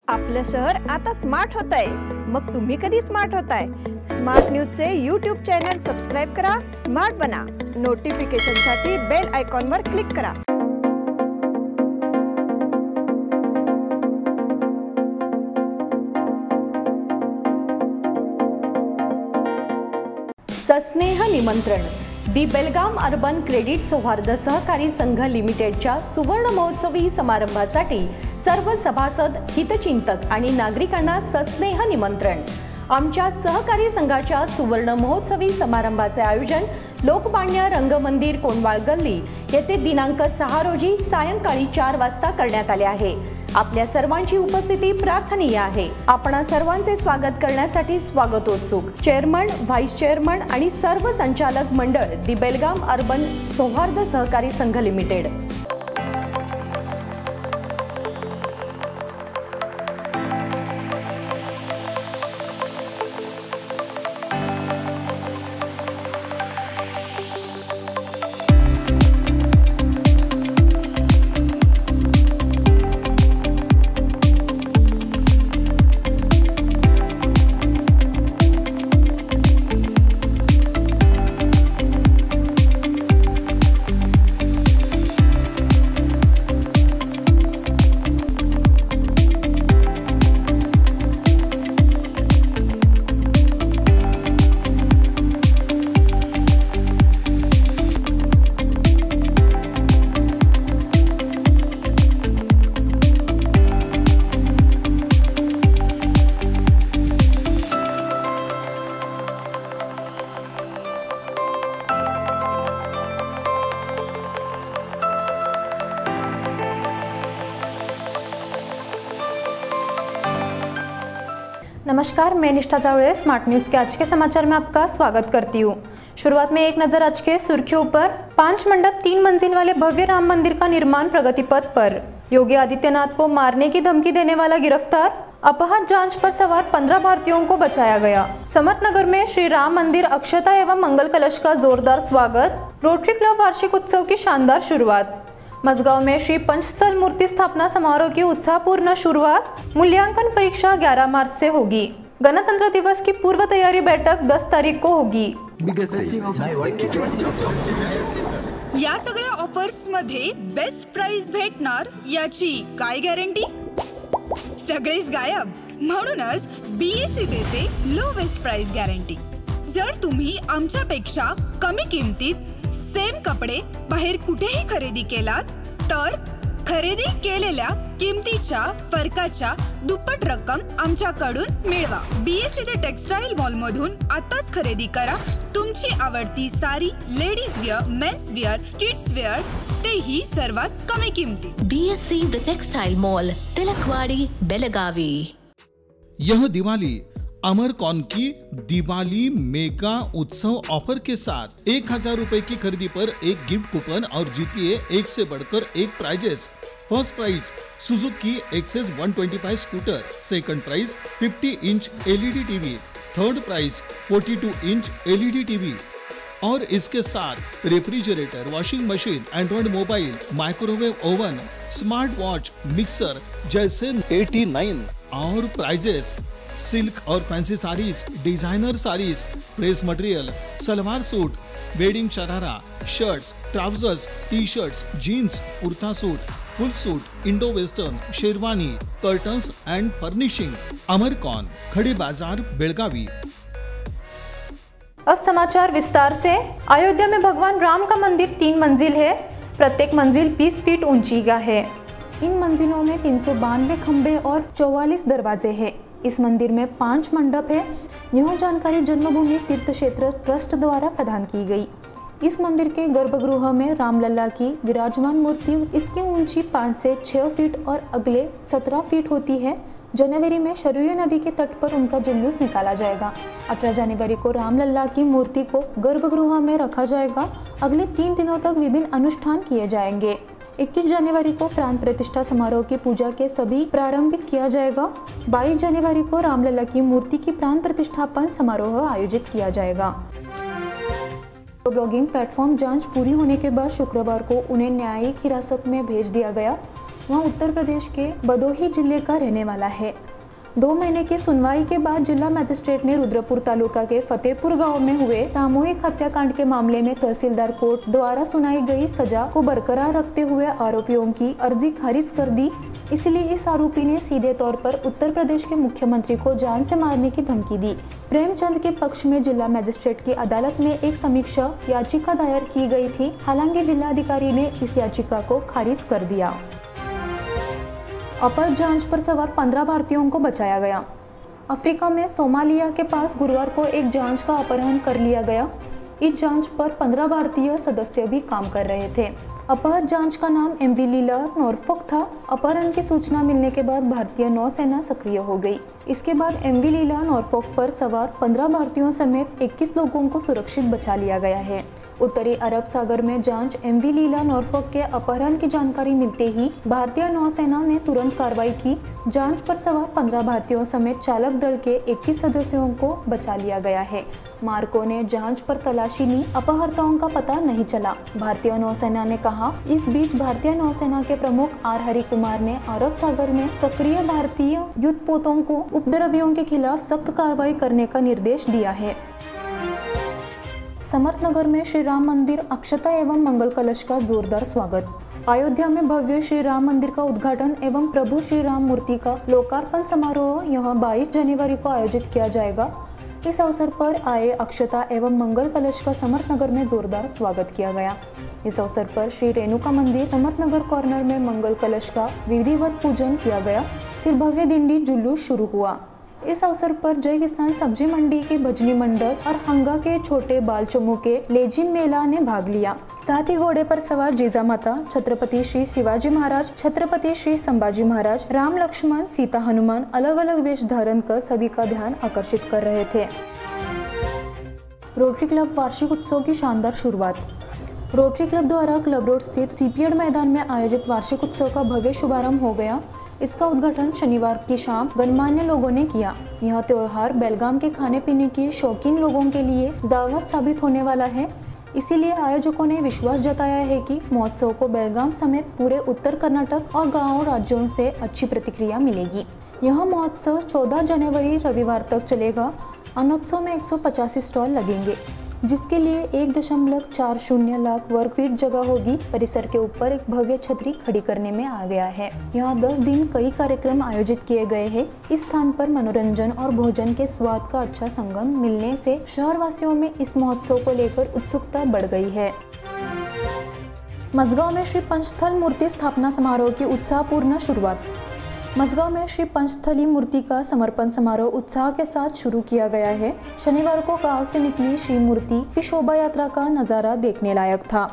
आपलं शहर आता स्मार्ट होत आहे। मग तुम्ही कधी स्मार्ट होताय? स्मार्ट न्यूजचे यूट्यूब चॅनल सबस्क्राइब करा, स्मार्ट बना। नोटिफिकेशनसाठी बेल आयकॉनवर क्लिक करा। सस्नेह निमंत्रण दी बेलगाम अर्बन क्रेडिट सौहार्द सहकारी संघ लिमिटेडच्या सुवर्ण महोत्सवी समारंभासाठी सर्व सभासद, हितचिंतक आणि नागरिकांना सस्नेह निमंत्रण। आमच्या सहकारी संघाच्या सुवर्ण महोत्सवी समारंभाचे आयोजन लोकमान्य रंगमंदिर कोंडवाळ गल्ली येथे दिनांक 6 रोजी सायंकाळी 4 वाजता करण्यात आले आहे। आपल्या सर्वांची उपस्थिती प्रार्थनीय आहे। आपणा सर्वांचे स्वागत करण्यासाठी स्वागतोत्सुक चेअरमन, व्हाईस चेअरमन आणि सर्व संचालक मंडळ दी बेलगाम अर्बन सौहार्द सहकारी संघ लिमिटेड। नमस्कार, मैं निष्ठा जावड़े स्मार्ट न्यूज़ के आज के समाचार में आपका स्वागत करती हूँ। शुरुआत में एक नजर आज के सुर्खियों पर। 5 मंडप 3 मंजिल वाले भव्य राम मंदिर का निर्माण प्रगति पथ पर। योगी आदित्यनाथ को मारने की धमकी देने वाला गिरफ्तार। अपहरण जांच पर सवार 15 भारतीयों को बचाया गया। समर्थनगर में श्री राम मंदिर अक्षता एवं मंगल कलश का जोरदार स्वागत। रोटरी क्लब वार्षिक उत्सव की शानदार शुरुआत। मजगांव में श्री पंचस्थल मूर्ति स्थापना समारोह की उत्साहपूर्ण शुरुआत। मूल्यांकन परीक्षा 11 मार्च से होगी। गणतंत्र दिवस की पूर्व तैयारी बैठक 10 तारीख को होगी। या सगळ्या ऑफर्स मध्ये बेस्ट प्राइस भेटणार याची काय गॅरंटी? सगळेच गायब। म्हणूनच बीएससी देते लोवेस्ट प्राइस गॅरंटी। जर तुम्ही आमच्यापेक्षा कमी किमतीत सेम कपडे बाहेर कुठेही खरेदी केलात तर खरेदी केलेल्या किमतीच्या फरकाच्या दुप्पट रक्कम आमच्याकडून मिळवा। बीएससी द टेक्सटाईल मॉल मधून आताच खरेदी करा तुमची आवडती sari, ladies wear, men's wear, kids wear, तेही सर्वात कमी किमतीत। BSC the textile mall, Tilakwadi, Belagavi. यह दिवाली अमरकॉन की दिवाली मेगा उत्सव ऑफर के साथ 1000 रुपए की खरीदी पर एक गिफ्ट कूपन और जीतिए 1 से बढ़कर 1 prizes. First prize Suzuki Access 125 scooter, second prize 50 inch LED TV, third prize 42 inch LED TV और इसके साथ refrigerator, washing machine, android mobile, microwave oven, smart watch, mixer जैसे 89 और प्राइजेस। सिल्क और fancy saris, designer saris, press material, salwar suit, wedding sharara, shirts, trousers, T shirts, jeans, kurta suit, full suit, Indo western, sherwani, curtains and furnishing. अमरकॉन, खड़ी बाजार, बेलगावी। अब समाचार विस्तार से। अयोध्या में भगवान राम का मंदिर 3 मंजिल है। प्रत्येक मंजिल 20 फीट ऊंची का है। इन मंजिलों में 392 खंबे और 44 दरवाजे हैं। इस मंदिर में 5 मंडप है। यह जानकारी जन्मभूमि तीर्थ क्षेत्र ट्रस्ट द्वारा प्रदान की गई। इस मंदिर के गर्भगृह में रामलला की विराजमान मूर्ति, इसकी ऊंची 5 से 6 फीट और अगले 17 फीट होती है। जनवरी में सरयू नदी के तट पर उनका जुलूस निकाला जाएगा। 18 जनवरी को रामलला की मूर्ति को गर्भगृह में रखा जाएगा। अगले 3 दिनों तक विभिन्न अनुष्ठान किए जाएंगे। 21 जनवरी को प्राण प्रतिष्ठा समारोह की पूजा के सभी प्रारंभिक किया जाएगा। 22 जनवरी को रामलला की मूर्ति की प्राण प्रतिष्ठापन समारोह आयोजित किया जाएगा। ब्लॉगिंग प्लेटफॉर्म जांच पूरी होने के बाद शुक्रवार को उन्हें न्यायिक हिरासत में भेज दिया गया। वह उत्तर प्रदेश के भदोही जिले का रहने वाला है। 2 महीने की सुनवाई के बाद जिला मजिस्ट्रेट ने रुद्रपुर तालुका के फतेहपुर गांव में हुए सामूहिक हत्याकांड के मामले में तहसीलदार कोर्ट द्वारा सुनाई गई सजा को बरकरार रखते हुए आरोपियों की अर्जी खारिज कर दी। इसलिए इस आरोपी ने सीधे तौर पर उत्तर प्रदेश के मुख्यमंत्री को जान से मारने की धमकी दी। प्रेमचंद के पक्ष में जिला मजिस्ट्रेट की अदालत में एक समीक्षा याचिका दायर की गई थी। हालांकि जिलाधिकारी ने इस याचिका को खारिज कर दिया। अपहरण जांच पर सवार 15 भारतीयों को बचाया गया। अफ्रीका में सोमालिया के पास गुरुवार को एक जांच का अपहरण कर लिया गया। इस जांच पर 15 भारतीय सदस्य भी काम कर रहे थे। अपहरण जांच का नाम MV लीला नॉरफॉक था। अपहरण की सूचना मिलने के बाद भारतीय नौसेना सक्रिय हो गई। इसके बाद MV लीला नॉरफॉक पर सवार 15 भारतीयों समेत 21 लोगों को सुरक्षित बचा लिया गया है। उत्तरी अरब सागर में जांच MV लीला नॉरफॉक के अपहरण की जानकारी मिलते ही भारतीय नौसेना ने तुरंत कार्रवाई की। जांच पर सवार 15 भारतीयों समेत चालक दल के 21 सदस्यों को बचा लिया गया है। मार्को ने जांच पर तलाशी ली। अपहर्ताओं का पता नहीं चला, भारतीय नौसेना ने कहा। इस बीच भारतीय नौसेना के प्रमुख R हरि कुमार ने अरब सागर में सक्रिय भारतीय युद्धपोतों को उपद्रवियों के खिलाफ सख्त कार्रवाई करने का निर्देश दिया है। समर्थनगर में श्री राम मंदिर अक्षता एवं मंगल कलश का जोरदार स्वागत। अयोध्या में भव्य श्री राम मंदिर का उद्घाटन एवं प्रभु श्री राम मूर्ति का लोकार्पण समारोह यहां 22 जनवरी को आयोजित किया जाएगा। इस अवसर पर आए अक्षता एवं मंगल कलश का समर्थनगर में जोरदार स्वागत किया गया। इस अवसर पर श्री रेणुका मंदिर समर्थनगर कॉर्नर में मंगल कलश का विधिवत पूजन किया गया। फिर भव्य दिंडी जुलूस शुरू हुआ। इस अवसर पर जय किसान सब्जी मंडी के भजनी मंडल और हंगा के छोटे बाल चमू के लेजिम मेला ने भाग लिया। साथ ही घोड़े पर सवार जीजा माता, छत्रपति श्री शिवाजी महाराज, छत्रपति श्री संभाजी महाराज, राम लक्ष्मण सीता हनुमान अलग अलग वेश धारण कर सभी का ध्यान आकर्षित कर रहे थे। रोटरी क्लब वार्षिक उत्सव की शानदार शुरुआत। रोटरी क्लब द्वारा क्लब रोड स्थित सीपीएड मैदान में आयोजित वार्षिक उत्सव का भव्य शुभारंभ हो गया। इसका उद्घाटन शनिवार की शाम गणमान्य लोगों ने किया। यह त्योहार बेलगाम के खाने पीने के शौकीन लोगों के लिए दावत साबित होने वाला है। इसीलिए आयोजकों ने विश्वास जताया है कि महोत्सव को बेलगाम समेत पूरे उत्तर कर्नाटक और गाँव राज्यों से अच्छी प्रतिक्रिया मिलेगी। यह महोत्सव 14 जनवरी रविवार तक चलेगा। अनोत्सव में 185 स्टॉल लगेंगे, जिसके लिए 1.40 लाख वर्ग फीट जगह होगी। परिसर के ऊपर एक भव्य छतरी खड़ी करने में आ गया है। यहाँ 10 दिन कई कार्यक्रम आयोजित किए गए हैं। इस स्थान पर मनोरंजन और भोजन के स्वाद का अच्छा संगम मिलने से शहरवासियों में इस महोत्सव को लेकर उत्सुकता बढ़ गई है। मझगांव में श्री पंचस्थल मूर्ति स्थापना समारोह की उत्साहपूर्ण शुरुआत। मझगांव में श्री पंचस्थली मूर्ति का समर्पण समारोह उत्साह के साथ शुरू किया गया है। शनिवार को गांव से निकली श्री मूर्ति की शोभा यात्रा का नजारा देखने लायक था।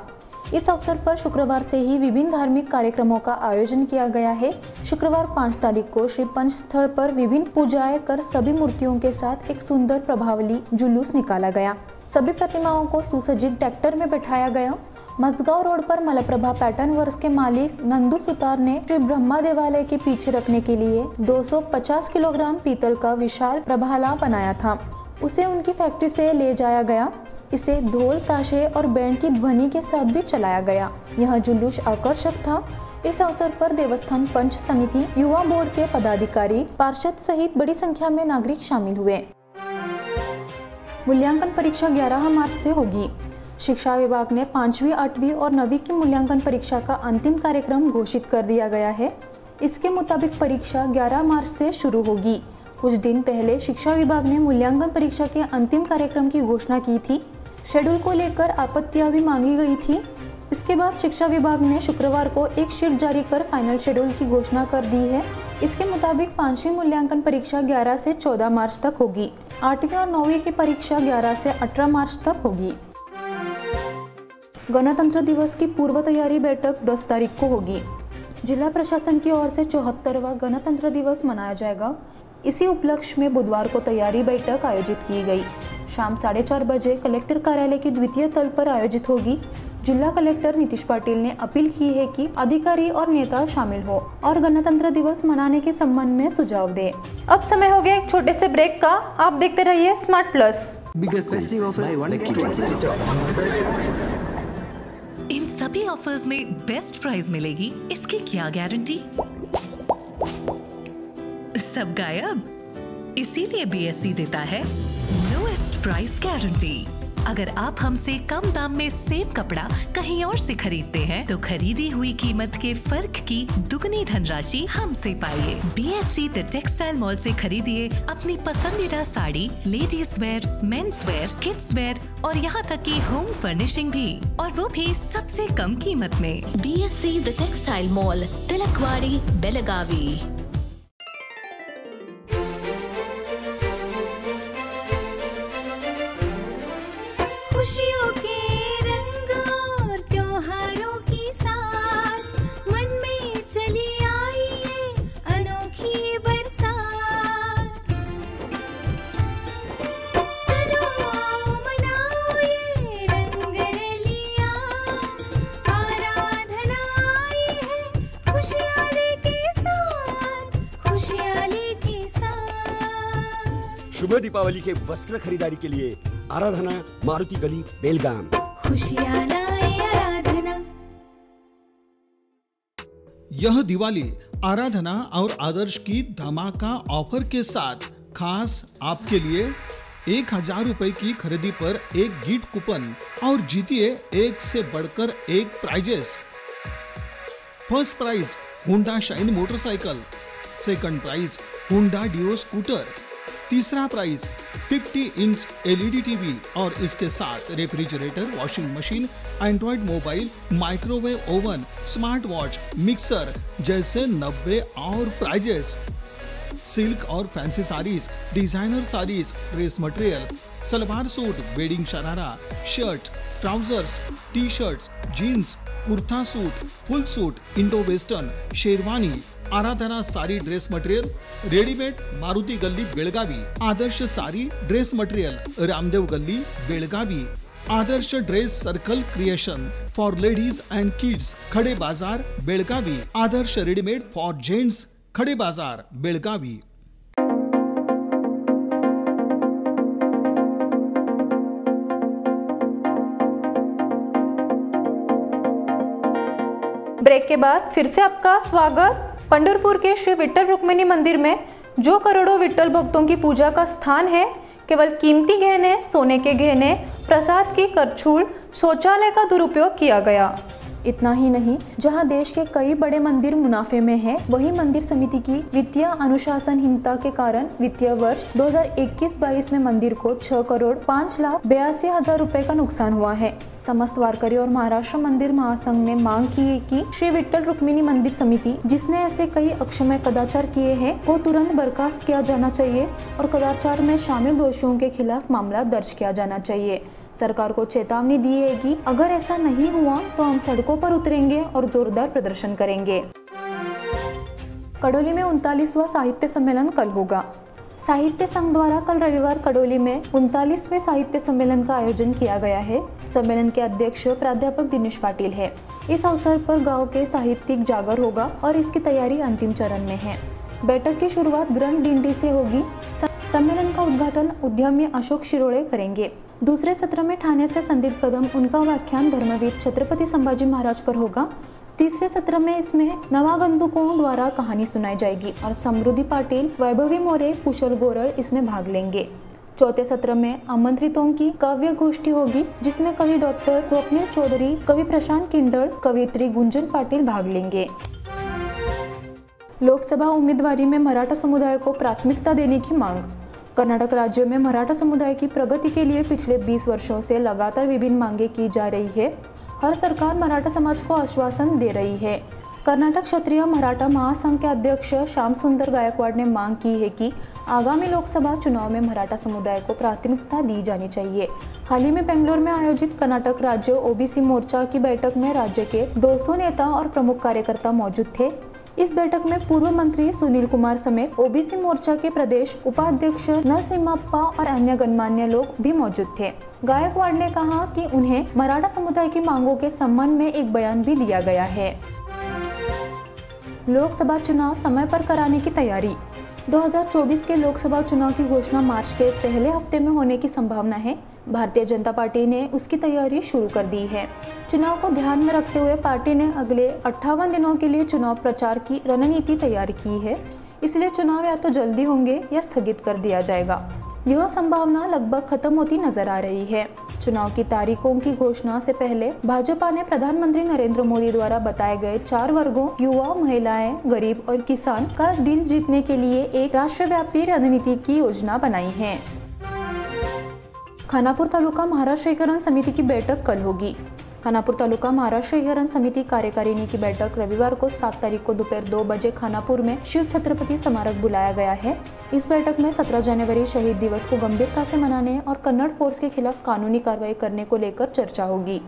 इस अवसर पर शुक्रवार से ही विभिन्न धार्मिक कार्यक्रमों का आयोजन किया गया है। शुक्रवार 5 तारीख को श्री पंचस्थल पर विभिन्न पूजाएं कर सभी मूर्तियों के साथ एक सुंदर प्रभावली जुलूस निकाला गया। सभी प्रतिमाओं को सुसज्जित ट्रैक्टर में बैठाया गया। मझगांव रोड पर मलप्रभा पैटर्न वर्क्स के मालिक नंदू सुतार ने श्री ब्रह्मा देवालय के पीछे रखने के लिए 250 किलोग्राम पीतल का विशाल प्रभाला बनाया था। उसे उनकी फैक्ट्री से ले जाया गया। इसे ढोल, ताशे और बैंड की ध्वनि के साथ भी चलाया गया। यह जुलूस आकर्षक था। इस अवसर पर देवस्थान पंच समिति, युवा बोर्ड के पदाधिकारी, पार्षद सहित बड़ी संख्या में नागरिक शामिल हुए। मूल्यांकन परीक्षा 11 मार्च से होगी। शिक्षा विभाग ने 5वीं, 8वीं और 9वीं की मूल्यांकन परीक्षा का अंतिम कार्यक्रम घोषित कर दिया गया है। इसके मुताबिक परीक्षा 11 मार्च से शुरू होगी। कुछ दिन पहले शिक्षा विभाग ने मूल्यांकन परीक्षा के अंतिम कार्यक्रम की घोषणा की थी। शेड्यूल को लेकर आपत्तियां भी मांगी गई थी। इसके बाद शिक्षा विभाग ने शुक्रवार को एक शीट जारी कर फाइनल शेड्यूल की घोषणा कर दी है। इसके मुताबिक 5वीं मूल्यांकन परीक्षा 11 से 14 मार्च तक होगी। 8वीं और 9वीं की परीक्षा 11 से 18 मार्च तक होगी। गणतंत्र दिवस की पूर्व तैयारी बैठक 10 तारीख को होगी। जिला प्रशासन की ओर से 74वां गणतंत्र दिवस मनाया जाएगा। इसी उपलक्ष्य में बुधवार को तैयारी बैठक आयोजित की गई। शाम 4:30 बजे कलेक्टर कार्यालय की द्वितीय तल पर आयोजित होगी। जिला कलेक्टर नीतीश पाटिल ने अपील की है कि अधिकारी और नेता शामिल हो और गणतंत्र दिवस मनाने के संबंध में सुझाव दे। अब समय हो गया एक छोटे से ब्रेक का। आप देखते रहिए smart plus. Biggest festive offers सभी ऑफर्स में बेस्ट प्राइस मिलेगी, इसकी क्या गारंटी? सब गायब। इसीलिए BSC देता है लोएस्ट प्राइस गारंटी। अगर आप हमसे कम दाम में सेम कपड़ा कहीं और से खरीदते हैं तो खरीदी हुई कीमत के फर्क की दुगनी धनराशि हमसे पाइए। BSC द टेक्सटाइल मॉल से खरीदिए अपनी पसंदीदा sari, ladies wear, men's wear, kids where और यहाँ तक की होम फर्निशिंग भी, और वो भी सबसे कम कीमत में। BSC the textile mall, Tilakwadi, Belagavi. खुशियों के रंग और त्योहारों की साथ मन में चली आई है अनोखी बरसात। चलो आओ मनाओ ये रंग रलियां, आराधना आई है खुशहाली के साथ, खुशहाली के साथ। शुभ दीपावली के वस्त्र खरीदारी के लिए आराधना, मारुति गली, बेलगाम। खुशियाँ लाए आराधना। यह दिवाली आराधना और आदर्श की धमाका ऑफर के साथ खास आपके लिए 1000 रुपए की खरीदी पर एक गिफ्ट कूपन और जीतिए एक से बढ़कर एक prizes. First prize Honda Shine motorcycle, second prize Honda Dio scooter, तीसरा प्राइज 50 इंच LED टीवी और इसके साथ refrigerator, washing machine, android mobile, microwave oven, smart watch, mixer जैसे 90 और प्राइजेस। सिल्क और fancy saris, designer saris, dress material, salwar suit, wedding sharara, shirt, trousers, T shirts, jeans, kurta suit, full suit, Indo western, sherwani, Aradhana sari dress material, readymade, Maruti Galli, Belagavi, Adarsh sari dress material, Ramdev Galli, Belagavi, Adarsh dress circle creation for ladies and kids, Khade Bazaar, Belagavi, Adarsh readymade for gents, Khade Bazaar, Belagavi. Break के बाद फिर से आपका स्वागत। पंढरपुर के श्री विट्ठल रुक्मिणी मंदिर में जो करोड़ों विट्ठल भक्तों की पूजा का स्थान है, केवल कीमती गहने, सोने के गहने, प्रसाद की करछूल, शौचालय का दुरुपयोग किया गया। इतना ही नहीं, जहां देश के कई बड़े मंदिर मुनाफे में हैं, वही मंदिर समिति की वित्तीय अनुशासनहीनता के कारण वित्तीय वर्ष 2021-22 में मंदिर को 6,05,82,000 रुपए का नुकसान हुआ है। समस्त वारकरी और महाराष्ट्र मंदिर महासंघ ने मांग की है कि श्री विट्ठल रुक्मिणी मंदिर समिति जिसने ऐसे कई अक्षम्य कदाचार किए हैं वो तुरंत बर्खास्त किया जाना चाहिए और कदाचार में शामिल दोषियों के खिलाफ मामला दर्ज किया जाना चाहिए। सरकार को चेतावनी दी है कि अगर ऐसा नहीं हुआ तो हम सड़कों पर उतरेंगे और जोरदार प्रदर्शन करेंगे। कड़ोली में 39वां साहित्य सम्मेलन कल होगा। साहित्य संघ द्वारा कल रविवार कड़ोली में 39वें साहित्य सम्मेलन का आयोजन किया गया है। सम्मेलन के अध्यक्ष प्राध्यापक दिनेश पाटिल है। इस अवसर पर गांव के साहित्यिक जागर होगा और इसकी तैयारी अंतिम चरण में है। बैठक की शुरुआत ग्रंथ डिंडी से होगी। सम्मेलन का उद्घाटन उद्यमी अशोक शिरोळे करेंगे। दूसरे सत्र में ठाणे से संदीप कदम उनका व्याख्यान धर्मवीर छत्रपति संभाजी महाराज पर होगा। तीसरे सत्र में इसमें नवागंतुकों द्वारा कहानी सुनाई जाएगी और समृद्धि पाटिल, वैभवी मोरे, कुशल गोरल इसमें भाग लेंगे। चौथे सत्र में आमंत्रितों की काव्य गोष्ठी होगी जिसमें कवि डॉक्टर स्वप्निल चौधरी, कवि प्रशांत किंडल, कवियत्री गुंजन पाटिल भाग लेंगे। लोकसभा उम्मीदवारी में मराठा समुदाय को प्राथमिकता देने की मांग। कर्नाटक राज्य में मराठा समुदाय की प्रगति के लिए पिछले 20 वर्षों से लगातार विभिन्न मांगे की जा रही है। हर सरकार मराठा समाज को आश्वासन दे रही है। कर्नाटक क्षत्रिय मराठा महासंघ के अध्यक्ष श्याम सुंदर गायकवाड़ ने मांग की है कि आगामी लोकसभा चुनाव में मराठा समुदाय को प्राथमिकता दी जानी चाहिए। हाल ही में बेंगलुरु में आयोजित कर्नाटक राज्य ओबीसी मोर्चा की बैठक में राज्य के 200 नेता और प्रमुख कार्यकर्ता मौजूद थे। इस बैठक में पूर्व मंत्री सुनील कुमार समेत ओबीसी मोर्चा के प्रदेश उपाध्यक्ष नरसिम्हप्पा और अन्य गणमान्य लोग भी मौजूद थे। गायकवाड़ ने कहा कि उन्हें मराठा समुदाय की मांगों के संबंध में एक बयान भी दिया गया है। लोकसभा चुनाव समय पर कराने की तैयारी। 2024 के लोकसभा चुनाव की घोषणा मार्च के पहले हफ्ते में होने की संभावना है। भारतीय जनता पार्टी ने उसकी तैयारी शुरू कर दी है। चुनाव को ध्यान में रखते हुए पार्टी ने अगले 58 दिनों के लिए चुनाव प्रचार की रणनीति तैयार की है। इसलिए चुनाव या तो जल्दी होंगे या स्थगित कर दिया जाएगा। यह संभावना लगभग खत्म होती नजर आ रही है। चुनाव की तारीखों की घोषणा से पहले भाजपा ने प्रधानमंत्री नरेंद्र मोदी द्वारा बताए गए 4 वर्गों युवा, महिलाएं, गरीब और किसान का दिल जीतने के लिए एक राष्ट्रव्यापी रणनीति की योजना बनाई है। खानापुर तालुका महाराष्ट्र एकीकरण समिति की बैठक कल होगी। खानापुर तालुका महाराष्ट्र एकीकरण समिति कार्यकारिणी की बैठक रविवार को 7 तारीख को दोपहर 2 बजे खानापुर में शिव छत्रपति स्मारक बुलाया गया है। इस बैठक में 17 जनवरी शहीद दिवस को गंभीरता से मनाने और कन्नड़ फोर्स के खिलाफ कानूनी कार्रवाई करने को लेकर चर्चा होगी।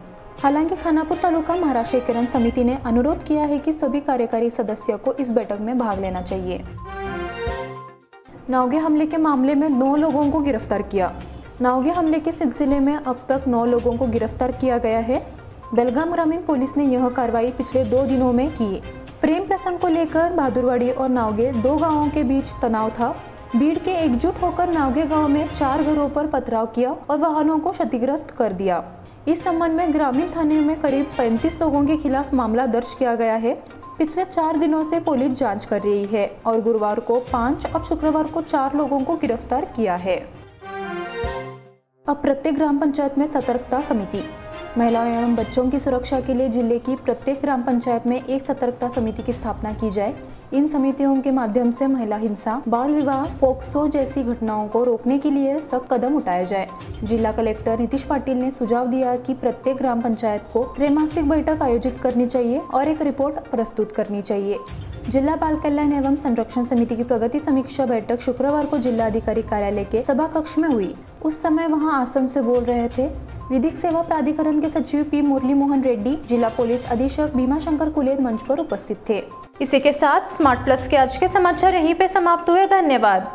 हालांकि खानापुर तालुका महाराष्ट्र एकीकरण समिति ने अनुरोध किया है कि सभी कार्यकारी सदस्यों को इस बैठक में भाग लेना चाहिए। नावगे हमले के मामले में 9 लोगों को गिरफ्तार किया। नावगे हमले के सिलसिले में अब तक 9 लोगों को गिरफ्तार किया गया है। बेलगाम ग्रामीण पुलिस ने यह कार्रवाई पिछले 2 दिनों में की। प्रेम प्रसंग को लेकर बहादुरवाड़ी और नावगे 2 गांवों के बीच तनाव था। भीड़ के एकजुट होकर नावगे गांव में 4 घरों पर पथराव किया और वाहनों को क्षतिग्रस्त कर दिया। इस संबंध में ग्रामीण थाने में करीब 35 लोगों के खिलाफ मामला दर्ज किया गया है। पिछले 4 दिनों से पुलिस जांच कर रही है और गुरुवार को 5 और शुक्रवार को 4 लोगों को गिरफ्तार किया है। अब प्रत्येक ग्राम पंचायत में सतर्कता समिति। महिलाओं एवं बच्चों की सुरक्षा के लिए जिले की प्रत्येक ग्राम पंचायत में एक सतर्कता समिति की स्थापना की जाए। इन समितियों के माध्यम से महिला हिंसा, बाल विवाह, पोक्सो जैसी घटनाओं को रोकने के लिए सख्त कदम उठाए जाए। जिला कलेक्टर नीतीश पाटिल ने सुझाव दिया कि प्रत्येक ग्राम पंचायत को त्रैमासिक बैठक आयोजित करनी चाहिए और एक रिपोर्ट प्रस्तुत करनी चाहिए। जिला बाल कल्याण एवं संरक्षण समिति की प्रगति समीक्षा बैठक शुक्रवार को जिला अधिकारी कार्यालय के सभा कक्ष में हुई। उस समय वहां आसन से बोल रहे थे विधिक सेवा प्राधिकरण के सचिव पी मुरली मोहन रेड्डी, जिला पुलिस अधीक्षक भीमाशंकर कुलेद मंच पर उपस्थित थे। इसी के साथ स्मार्ट प्लस के आज के समाचार यहीं पे समाप्त हुए। धन्यवाद।